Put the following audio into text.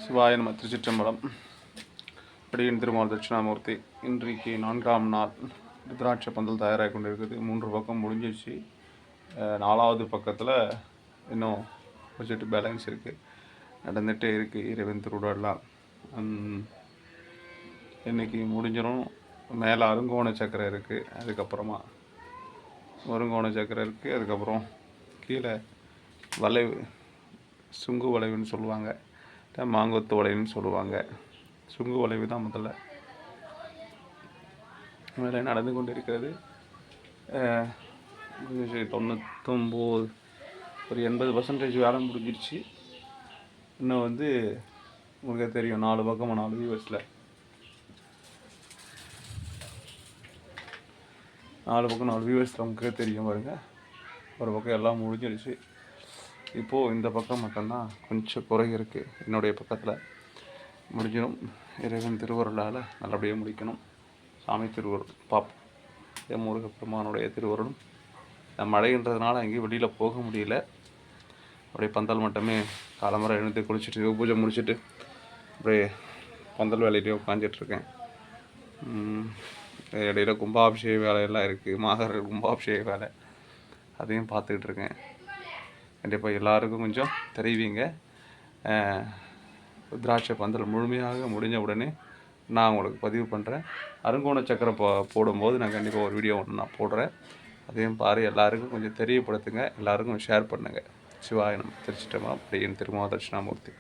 சிவாய நம. திருச்சிற்றம்பலம். அடியின் திருமால் தட்சிணாமூர்த்தி. இன்றைக்கு 4ஆம் நாள். ருத்ராட்ச பந்தல் தயாராகி கொண்டு இருக்குது. 3 பக்கம் முடிஞ்சிடுச்சு. 4வது பக்கத்தில் இன்னும் ப்ரொஜெக்ட் பேலன்ஸ் இருக்குது, நடந்துகிட்டே இருக்குது. இறைவன் திருவிழாலாம் இன்றைக்கி முடிஞ்சிடும். மேலே அருங்கோண சக்கரை இருக்குது, அதுக்கப்புறமா அருங்கோண சக்கரை இருக்குது, அதுக்கப்புறம் கீழே வளைவு, சுங்கு வளைவுன்னு சொல்லுவாங்க, மாங்கொத்து வளைவுன்னு சொல்லுவாங்க. சுங்கு வளைவு தான் முதல்ல வேலை நடந்து கொண்டு இருக்கிறது. 99 ஒரு 80% வேலை முடிஞ்சிருச்சு. இன்னும் உங்களுக்கு தெரியும் 4 பக்கம் 4 வியூவர்ஸில் 4 பக்கம் 4 வியூவர்ஸில் உங்களுக்கு தெரியும் பாருங்க. ஒரு பக்கம் எல்லாம் முடிஞ்சிருச்சு. இப்போது இந்த பக்கம் மட்டும்தான் கொஞ்சம் குறை இருக்குது. என்னுடைய பக்கத்தில் முடிஞ்சிடும். இறைவன் திருவருளால் நல்லபடியாக முடிக்கணும். சாமி திருவருள் பார்ப்போம். என் முருகப்பெருமானுடைய திருவருளும். மழைன்றதுனால எங்கேயும் வெளியில் போக முடியல. அப்படியே பந்தல் மட்டுமே காலம்பரை எழுந்து குளிச்சுட்டு பூஜை முடிச்சுட்டு அப்படியே பந்தல் வேலையிலேயே உட்காந்துட்ருக்கேன். இடையில கும்பாபிஷேக வேலையெல்லாம் இருக்குது, மாதர் கும்பாபிஷேக வேலை, அதையும் பார்த்துக்கிட்டு இருக்கேன். கண்டிப்பாக எல்லாருக்கும் கொஞ்சம் தெரிவிங்க. ருத்ராட்ச பந்தல் முழுமையாக முடிஞ்ச உடனே நான் உங்களுக்கு பதிவு பண்ணுறேன். அருங்கோண சக்கரை போடும்போது நான் கண்டிப்பாக ஒரு வீடியோ ஒன்று நான் போடுறேன். அதையும் பாரு, எல்லாருக்கும் கொஞ்சம் தெரியப்படுத்துங்க, எல்லாருக்கும் ஷேர் பண்ணுங்கள். சிவாய நம. திருச்சிற்றம்பலம். அடியேன் திருமால் தட்சிணாமூர்த்தி.